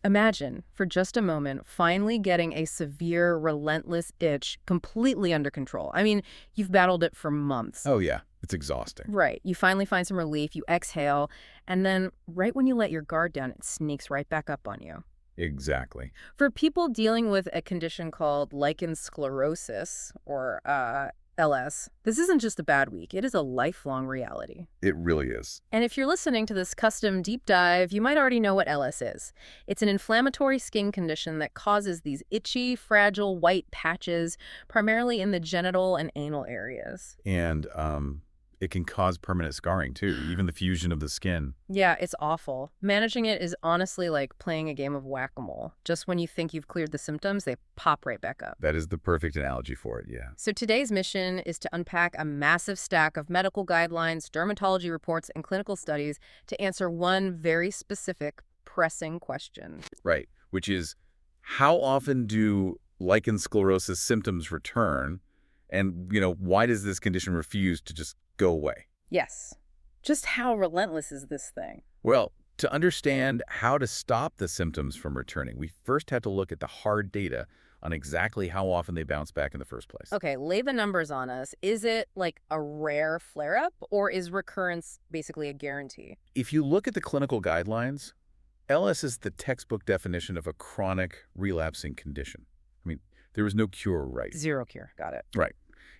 Imagine, for just a moment, finally getting a severe, relentless itch completely under control. I mean, you've battled it for months. Oh, yeah. It's exhausting. Right. You finally find some relief, you exhale, and then right when you let your guard down, it sneaks right back up on you. Exactly. For people dealing with a condition called lichen sclerosus, or LS, this isn't just a bad week, it is a lifelong reality. It really is. And if you're listening to this custom deep dive, you might already know what LS is. It's an inflammatory skin condition that causes these itchy, fragile white patches, primarily in the genital and anal areas. And it can cause permanent scarring, too, even the fusion of the skin. Yeah, it's awful. Managing it is honestly like playing a game of whack-a-mole. Just when you think you've cleared the symptoms, they pop right back up. That is the perfect analogy for it, yeah. So today's mission is to unpack a massive stack of medical guidelines, dermatology reports, and clinical studies to answer one very specific, pressing question. Right, which is, how often do lichen sclerosus symptoms return? And, why does this condition refuse to just go away? Yes. Just how relentless is this thing? Well, to understand how to stop the symptoms from returning, we first have to look at the hard data on exactly how often they bounce back in the first place. Okay, lay the numbers on us. Is it like a rare flare-up, or is recurrence basically a guarantee? If you look at the clinical guidelines, LS is the textbook definition of a chronic relapsing condition. I mean, there is no cure, right? Zero cure. Got it. Right.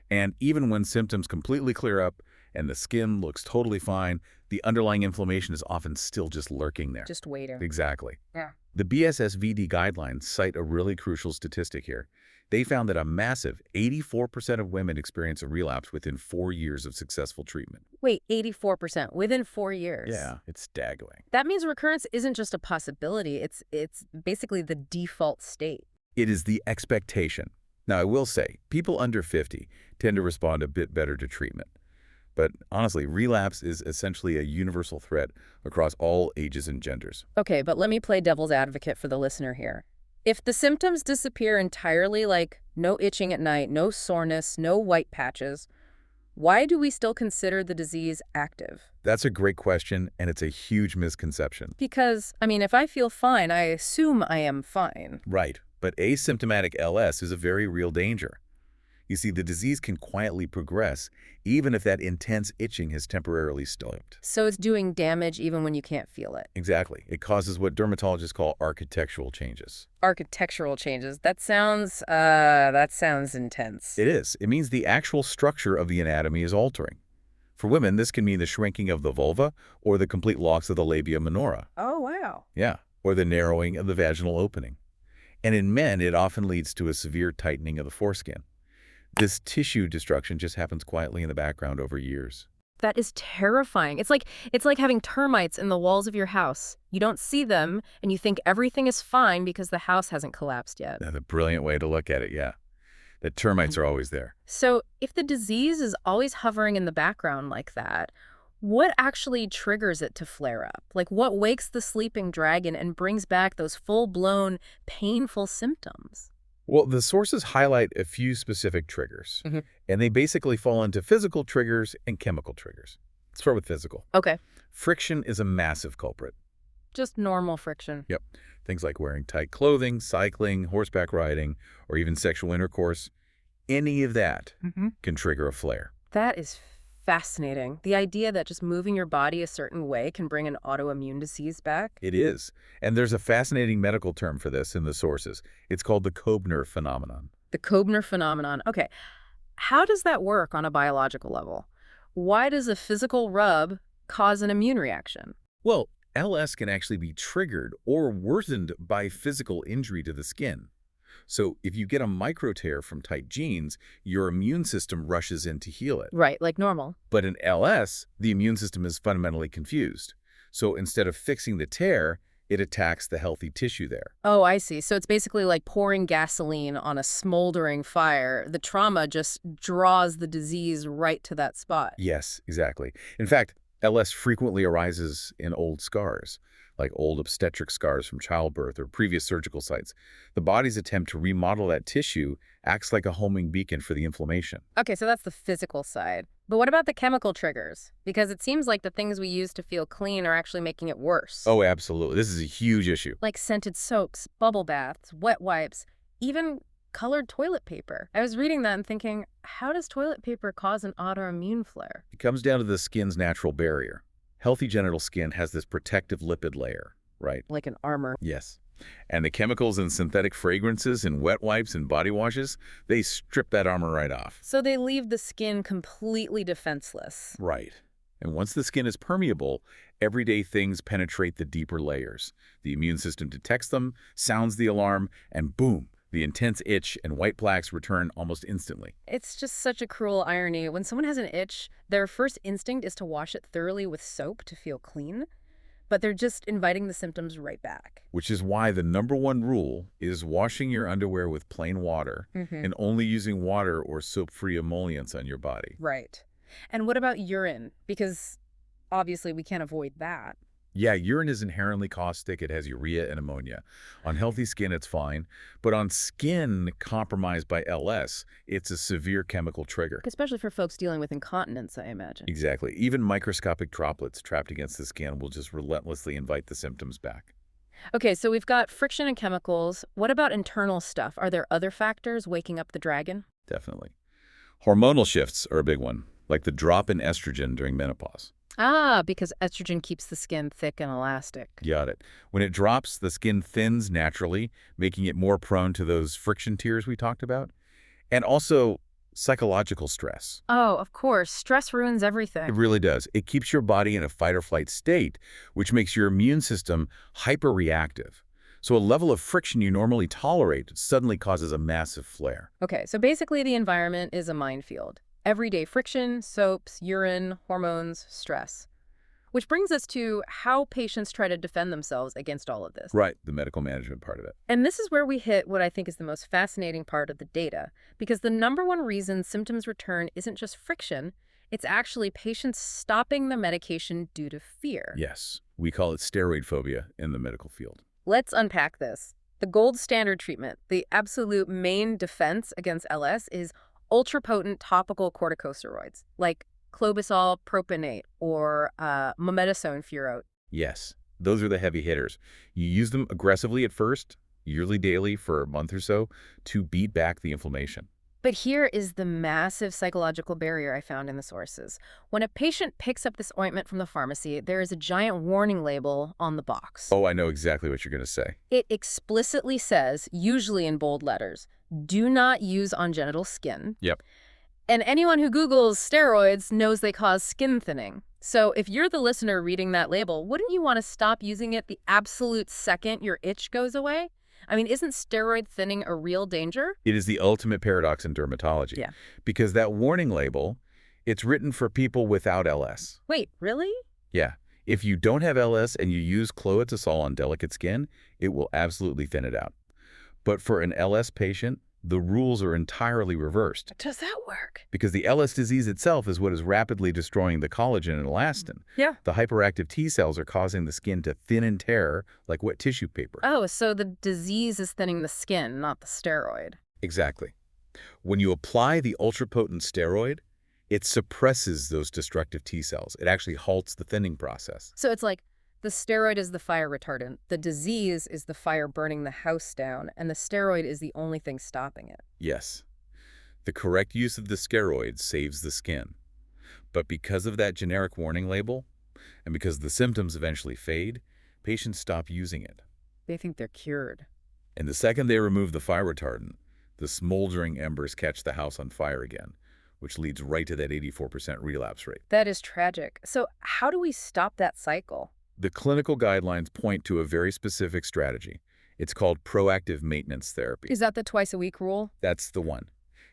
And even when symptoms completely clear up and the skin looks totally fine, the underlying inflammation is often still just lurking there. Just waiting. Exactly. Yeah. The BSSVD guidelines cite a really crucial statistic here. They found that a massive 84% of women experience a relapse within 4 years of successful treatment. Wait, 84% within 4 years? Yeah, it's staggering. That means recurrence isn't just a possibility. It's basically the default state. It is the expectation. Now, I will say, people under 50 tend to respond a bit better to treatment. But honestly, relapse is essentially a universal threat across all ages and genders. Okay, but let me play devil's advocate for the listener here. If the symptoms disappear entirely, like no itching at night, no soreness, no white patches, why do we still consider the disease active? That's a great question, and it's a huge misconception. Because, I mean, if I feel fine, I assume I am fine. Right, but asymptomatic LS is a very real danger. You see, the disease can quietly progress, even if that intense itching has temporarily stopped. So it's doing damage even when you can't feel it. Exactly. It causes what dermatologists call architectural changes. Architectural changes. That sounds intense. It is. It means the actual structure of the anatomy is altering. For women, this can mean the shrinking of the vulva or the complete loss of the labia minora. Oh, wow. Yeah, or the narrowing of the vaginal opening. And in men, it often leads to a severe tightening of the foreskin. This tissue destruction just happens quietly in the background over years. That is terrifying. It's like having termites in the walls of your house. You don't see them, and you think everything is fine because the house hasn't collapsed yet. That's a brilliant way to look at it, yeah. The termites are always there. So if the disease is always hovering in the background like that, what actually triggers it to flare up? Like, what wakes the sleeping dragon and brings back those full-blown, painful symptoms? Well, the sources highlight a few specific triggers, and they basically fall into physical triggers and chemical triggers. Let's start with physical. Okay. Friction is a massive culprit. Just normal friction. Yep. Things like wearing tight clothing, cycling, horseback riding, or even sexual intercourse. Any of that can trigger a flare. That is fascinating. The idea that just moving your body a certain way can bring an autoimmune disease back. It is. And there's a fascinating medical term for this in the sources. It's called the Koebner phenomenon. The Koebner phenomenon. Okay. How does that work on a biological level? Why does a physical rub cause an immune reaction? Well, LS can actually be triggered or worsened by physical injury to the skin. So if you get a micro tear from tight jeans, your immune system rushes in to heal it. Right, like normal. But in LS, the immune system is fundamentally confused. So instead of fixing the tear, it attacks the healthy tissue there. Oh, I see. So it's basically like pouring gasoline on a smoldering fire. The trauma just draws the disease right to that spot. Yes, exactly. In fact, LS frequently arises in old scars, like old obstetric scars from childbirth or previous surgical sites. The body's attempt to remodel that tissue acts like a homing beacon for the inflammation. Okay, so that's the physical side. But what about the chemical triggers? Because it seems like the things we use to feel clean are actually making it worse. Oh, absolutely. This is a huge issue. Like scented soaps, bubble baths, wet wipes, even colored toilet paper. I was reading that and thinking, how does toilet paper cause an autoimmune flare? It comes down to the skin's natural barrier. Healthy genital skin has this protective lipid layer, right? Like an armor. Yes. And the chemicals and synthetic fragrances in wet wipes and body washes, they strip that armor right off. So they leave the skin completely defenseless. Right. And once the skin is permeable, everyday things penetrate the deeper layers. The immune system detects them, sounds the alarm, and boom, the intense itch and white plaques return almost instantly. It's just such a cruel irony. When someone has an itch, their first instinct is to wash it thoroughly with soap to feel clean, but they're just inviting the symptoms right back. Which is why the #1 rule is washing your underwear with plain water and only using water or soap-free emollients on your body. Right. And what about urine? Because obviously we can't avoid that. Yeah, urine is inherently caustic. It has urea and ammonia. On healthy skin, it's fine. But on skin compromised by LS, it's a severe chemical trigger. Especially for folks dealing with incontinence, I imagine. Exactly. Even microscopic droplets trapped against the skin will just relentlessly invite the symptoms back. Okay, so we've got friction and chemicals. What about internal stuff? Are there other factors waking up the dragon? Definitely. Hormonal shifts are a big one, like the drop in estrogen during menopause. Ah, because estrogen keeps the skin thick and elastic. Got it. When it drops, the skin thins naturally, making it more prone to those friction tears we talked about. And also psychological stress. Oh, of course. Stress ruins It everything. really does. It keeps your body in a fight-or-flight state, which makes your immune system hyper-reactive. So a level of friction you normally tolerate suddenly causes a massive flare. Okay, so basically the environment is a minefield. Everyday friction, soaps, urine, hormones, stress. Which brings us to how patients try to defend themselves against all of this. Right, the medical management part of it. And this is where we hit what I think is the most fascinating part of the data, because the #1 reason symptoms return isn't just friction, it's actually patients stopping the medication due to fear. Yes, we call it steroid phobia in the medical field. Let's unpack this. The gold standard treatment, the absolute main defense against LS, is ultra-potent topical corticosteroids, like clobazole propionate or mometasone furoate. Yes, those are the heavy hitters. You use them aggressively at first, yearly, daily for a month or so, to beat back the inflammation. But here is the massive psychological barrier I found in the sources. When a patient picks up this ointment from the pharmacy, there is a giant warning label on the box. Oh, I know exactly what you're going to say. It explicitly says, usually in bold letters, do not use on genital skin. Yep. And anyone who Googles steroids knows they cause skin thinning. So if you're the listener reading that label, wouldn't you want to stop using it the absolute second your itch goes away? I mean, isn't steroid thinning a real danger? It is the ultimate paradox in dermatology. Yeah. Because that warning label, it's written for people without LS. Wait, really? Yeah. If you don't have LS and you use clobetasol on delicate skin, it will absolutely thin it out. But for an LS patient, the rules are entirely reversed. Does that work? Because the LS disease itself is what is rapidly destroying the collagen and elastin. Yeah. The hyperactive T cells are causing the skin to thin and tear like wet tissue paper. Oh, so the disease is thinning the skin, not the steroid. Exactly. When you apply the ultrapotent steroid, it suppresses those destructive T cells. It actually halts the thinning process. So it's like the steroid is the fire retardant, the disease is the fire burning the house down, and the steroid is the only thing stopping it. Yes. The correct use of the steroid saves the skin. But because of that generic warning label, and because the symptoms eventually fade, patients stop using it. They think they're cured. And the second they remove the fire retardant, the smoldering embers catch the house on fire again, which leads right to that 84% relapse rate. That is tragic. So how do we stop that cycle? The clinical guidelines point to a very specific strategy. It's called proactive maintenance therapy. Is that the twice-a-week rule? That's the one.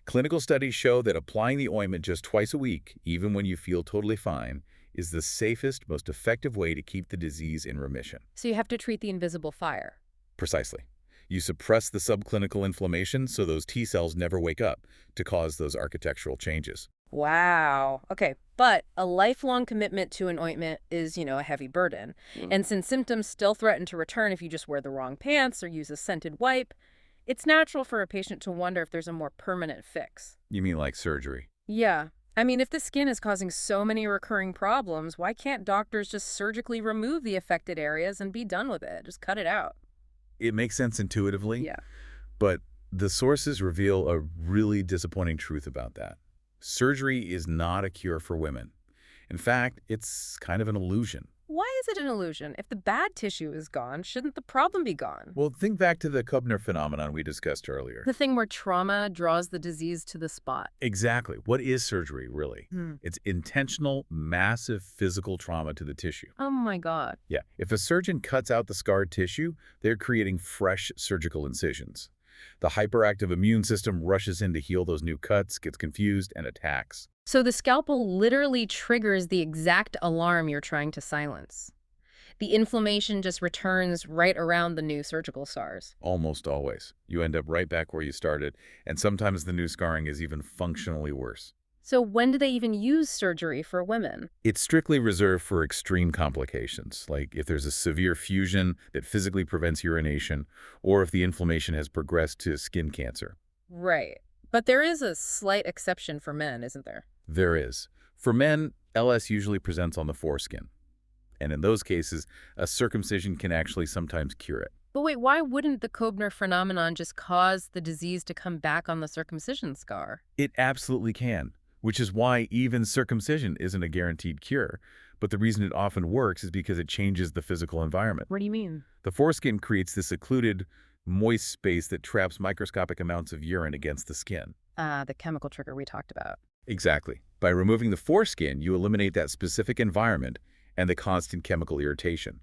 Clinical studies show that applying the ointment just twice a week, even when you feel totally fine, is the safest, most effective way to keep the disease in remission. So you have to treat the invisible fire. Precisely. You suppress the subclinical inflammation so those T cells never wake up to cause those architectural changes. Wow. Okay. But a lifelong commitment to an ointment is, a heavy burden. And since symptoms still threaten to return if you just wear the wrong pants or use a scented wipe, it's natural for a patient to wonder if there's a more permanent fix. You mean like surgery? Yeah. I mean, if the skin is causing so many recurring problems, why can't doctors just surgically remove the affected areas and be done with it? Just cut it out. It makes sense intuitively, Yeah. but the sources reveal a really disappointing truth about that. Surgery is not a cure for women. In fact, it's kind of an illusion. Why is it an illusion? If the bad tissue is gone, shouldn't the problem be gone? Well, think back to the Kubner phenomenon we discussed earlier. The thing where trauma draws the disease to the spot. Exactly. What is surgery, really? Hmm. It's intentional, massive physical trauma to the tissue. Oh my God. Yeah, if a surgeon cuts out the scarred tissue, they're creating fresh surgical incisions. The hyperactive immune system rushes in to heal those new cuts, gets confused, and attacks. So the scalpel literally triggers the exact alarm you're trying to silence. The inflammation just returns right around the new surgical scars. Almost always. You end up right back where you started, and sometimes the new scarring is even functionally worse. So when do they even use surgery for women? It's strictly reserved for extreme complications, like if there's a severe fusion that physically prevents urination, or if the inflammation has progressed to skin cancer. Right. But there is a slight exception for men, isn't there? There is. For men, LS usually presents on the foreskin. And in those cases, a circumcision can actually sometimes cure it. But wait, why wouldn't the Koebner phenomenon just cause the disease to come back on the circumcision scar? It absolutely can, which is why even circumcision isn't a guaranteed cure. But the reason it often works is because it changes the physical environment. What do you mean? The foreskin creates this occluded, moist space that traps microscopic amounts of urine against the skin. The chemical trigger we talked about. Exactly. By removing the foreskin, you eliminate that specific environment and the constant chemical irritation.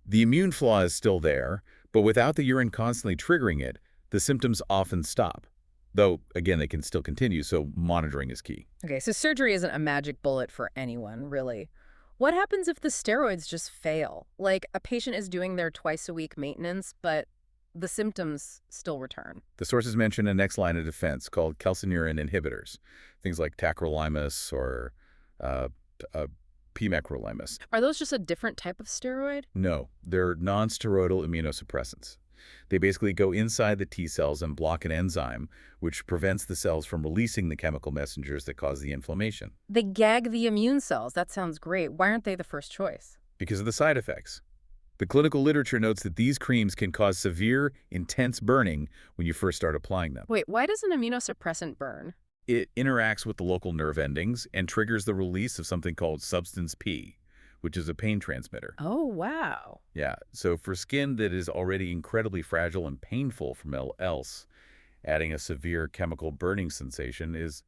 The immune flaw is still there, but without the urine constantly triggering it, the symptoms often stop. Though, again, they can still continue, so monitoring is key. Okay, so surgery isn't a magic bullet for anyone, really. What happens if the steroids just fail? Like a patient is doing their twice-a-week maintenance, but the symptoms still return. The sources mention a next line of defense called calcineurin inhibitors, things like tacrolimus or uh, uh, pimecrolimus. Are those just a different type of steroid? No, they're non-steroidal immunosuppressants. They basically go inside the T cells and block an enzyme, which prevents the cells from releasing the chemical messengers that cause the inflammation. They gag the immune cells. That sounds great. Why aren't they the first choice? Because of the side effects. The clinical literature notes that these creams can cause severe, intense burning when you first start applying them. Wait, why does an immunosuppressant burn? It interacts with the local nerve endings and triggers the release of something called substance P, which is a pain transmitter. Oh, wow. Yeah, so for skin that is already incredibly fragile and painful from else, adding a severe chemical burning sensation is,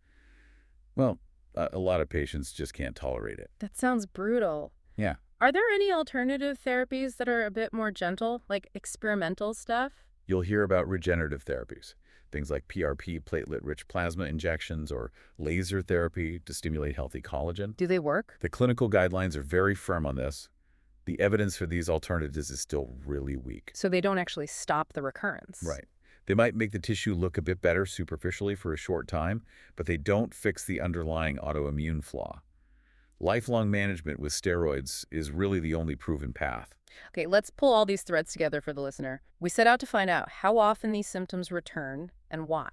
well, a lot of patients just can't tolerate it. That sounds brutal. Yeah. Are there any alternative therapies that are a bit more gentle, like experimental stuff? You'll hear about regenerative therapies, things like PRP, platelet-rich plasma injections, or laser therapy to stimulate healthy collagen. Do they work? The clinical guidelines are very firm on this. The evidence for these alternatives is still really weak. So they don't actually stop the recurrence. Right. They might make the tissue look a bit better superficially for a short time, but they don't fix the underlying autoimmune flaw. Lifelong management with steroids is really the only proven path. Okay, let's pull all these threads together for the listener. We set out to find out how often these symptoms return and why.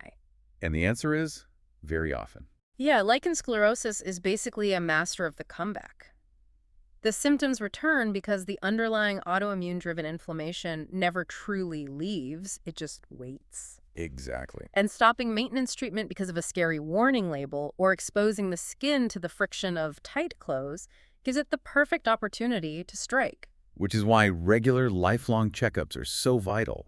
And the answer is very often. Yeah, lichen sclerosus is basically a master of the comeback. The symptoms return because the underlying autoimmune-driven inflammation never truly leaves, it just waits. Exactly. And stopping maintenance treatment because of a scary warning label or exposing the skin to the friction of tight clothes gives it the perfect opportunity to strike. Which is why regular lifelong checkups are so vital,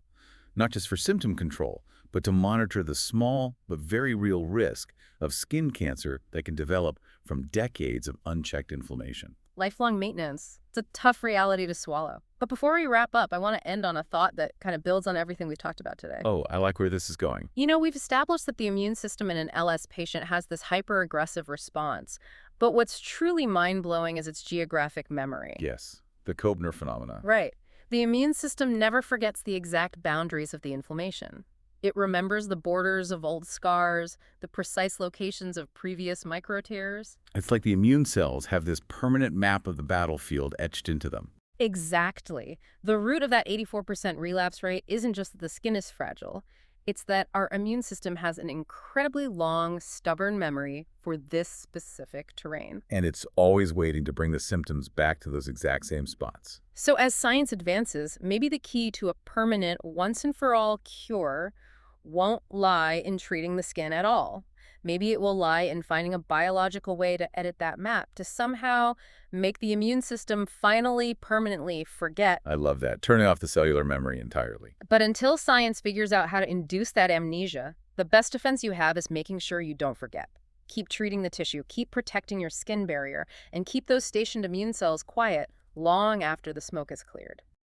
not just for symptom control, but to monitor the small but very real risk of skin cancer that can develop from decades of unchecked inflammation. Lifelong maintenance. It's a tough reality to swallow. But before we wrap up, I want to end on a thought that kind of builds on everything we talked about today. Oh, I like where this is going. We've established that the immune system in an LS patient has this hyper-aggressive response. But what's truly mind-blowing is its geographic memory. Yes, the Koebner phenomenon. Right. The immune system never forgets the exact boundaries of the inflammation. It remembers the borders of old scars, the precise locations of previous microtears. It's like the immune cells have this permanent map of the battlefield etched into them. Exactly. The root of that 84% relapse rate isn't just that the skin is fragile. It's that our immune system has an incredibly long, stubborn memory for this specific terrain. And it's always waiting to bring the symptoms back to those exact same spots. So as science advances, maybe the key to a permanent, once-and-for-all cure won't lie in treating the skin at all. Maybe it will lie in finding a biological way to edit that map, to somehow make the immune system finally, permanently forget. I love that, turning off the cellular memory entirely. But until science figures out how to induce that amnesia, the best defense you have is making sure you don't forget. Keep treating the tissue, keep protecting your skin barrier, and keep those stationed immune cells quiet long after the smoke is cleared.